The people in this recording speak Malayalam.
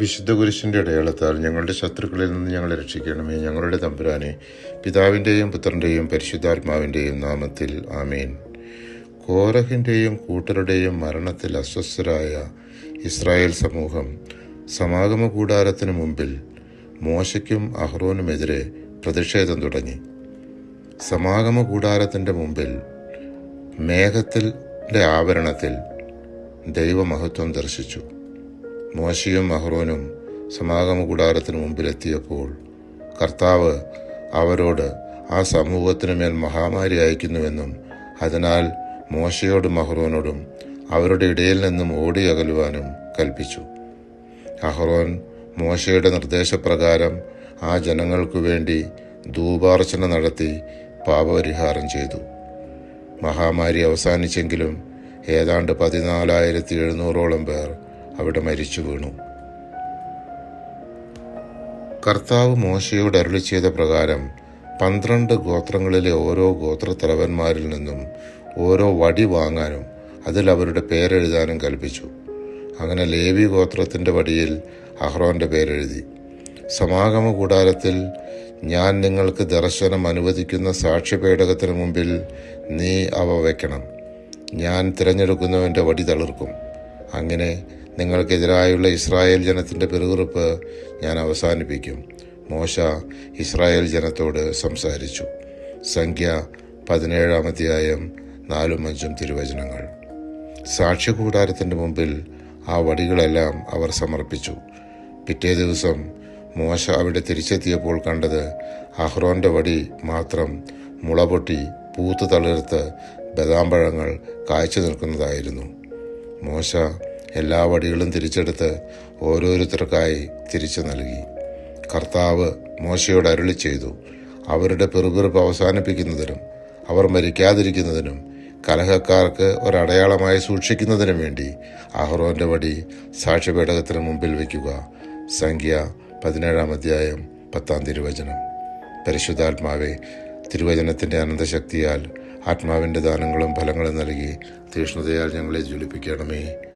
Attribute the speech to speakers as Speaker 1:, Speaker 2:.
Speaker 1: വിശുദ്ധ കുരിശിൻ്റെ അടയാളത്താൽ ഞങ്ങളുടെ ശത്രുക്കളിൽ നിന്ന് ഞങ്ങളെ രക്ഷിക്കണമേ. ഞങ്ങളുടെ തമ്പുരാനെ, പിതാവിൻ്റെയും പുത്രൻ്റെയും പരിശുദ്ധാത്മാവിൻ്റെയും നാമത്തിൽ ആമേൻ. കോരഹിൻ്റെയും കൂട്ടരുടെയും മരണത്തിൽ അസ്വസ്ഥരായ ഇസ്രായേൽ സമൂഹം സമാഗമ കൂടാരത്തിന് മുമ്പിൽ മോശയ്ക്കും അഹ്റോനുമെതിരെ പ്രതിഷേധം തുടങ്ങി. സമാഗമ കൂടാരത്തിൻ്റെ മുമ്പിൽ മേഘത്തിൻ്റെ ആവരണത്തിൽ ദൈവമഹത്വം ദർശിച്ചു. മോശയും അഹ്റോനും സമാഗമ കൂടാരത്തിന് മുമ്പിലെത്തിയപ്പോൾ കർത്താവ് അവരോട് ആ സമൂഹത്തിനു മേൽ മഹാമാരി അയക്കുന്നുവെന്നും അതിനാൽ മോശയോടും അഹ്റോനോടും അവരുടെ ഇടയിൽ നിന്നും ഓടിയകലുവാനും കൽപ്പിച്ചു. അഹ്റോൻ മോശയുടെ നിർദ്ദേശപ്രകാരം ആ ജനങ്ങൾക്കു വേണ്ടി ധൂപാർച്ചന നടത്തി പാപപരിഹാരം ചെയ്തു. മഹാമാരി അവസാനിച്ചെങ്കിലും ഏതാണ്ട് 14,700 പേർ അവിടെ മരിച്ചു വീണു. കർത്താവ് മോശയോട് അരുളി ചെയ്ത പ്രകാരം 12 ഗോത്രങ്ങളിലെ ഓരോ ഗോത്രത്തലവന്മാരിൽ നിന്നും ഓരോ വടി വാങ്ങാനും അതിൽ അവരുടെ പേരെഴുതാനും കൽപ്പിച്ചു. അങ്ങനെ ലേവി ഗോത്രത്തിൻ്റെ വടിയിൽ അഹ്റോൻ്റെ പേരെഴുതി. സമാഗമ കൂടാരത്തിൽ ഞാൻ നിങ്ങൾക്ക് ദർശനം അനുവദിക്കുന്ന സാക്ഷ്യപേടകത്തിന് മുമ്പിൽ നീ അവ വയ്ക്കണം. ഞാൻ തിരഞ്ഞെടുക്കുന്നവൻ്റെ വടി തളിർക്കും. അങ്ങനെ നിങ്ങൾക്കെതിരായുള്ള ഇസ്രായേൽ ജനത്തിൻ്റെ പിറുപിറുപ്പ് ഞാൻ അവസാനിപ്പിക്കും. മോശ ഇസ്രായേൽ ജനത്തോട് സംസാരിച്ചു. സംഖ്യ 17-ാം അധ്യായം 4-5 തിരുവചനങ്ങൾ. സാക്ഷ്യകൂടാരത്തിൻ്റെ മുമ്പിൽ ആ വടികളെല്ലാം അവർ സമർപ്പിച്ചു. പിറ്റേ ദിവസം മോശ അവിടെ തിരിച്ചെത്തിയപ്പോൾ കണ്ടത് അഹ്റോൻ്റെ വടി മാത്രം മുളപൊട്ടി പൂത്ത് തളിർത്ത് ബദാംപഴങ്ങൾ കായ്ച്ചു നിൽക്കുന്നതായിരുന്നു. മോശ എല്ലാ വടികളും തിരിച്ചെടുത്ത് ഓരോരുത്തർക്കായി തിരിച്ചു നൽകി. കർത്താവ് മോശയോട് അരുളി ചെയ്തു, അവരുടെ പിറുപിറുപ്പ് അവസാനിപ്പിക്കുന്നതിനും അവർ മരിക്കാതിരിക്കുന്നതിനും കലഹക്കാർക്ക് ഒരടയാളമായി സൂക്ഷിക്കുന്നതിനും വേണ്ടി അഹ്റോൻ്റെ വടി സാക്ഷ്യപേടകത്തിന് മുമ്പിൽ വയ്ക്കുക. സംഖ്യ 17-ാം അധ്യായം 10-ാം തിരുവചനം. പരിശുദ്ധാത്മാവെ, തിരുവചനത്തിൻ്റെ അനന്തശക്തിയാൽ ആത്മാവിൻ്റെ ദാനങ്ങളും ഫലങ്ങളും നൽകി തീഷ്ണതയാൽ ഞങ്ങളെ ജ്വലിപ്പിക്കണമേ.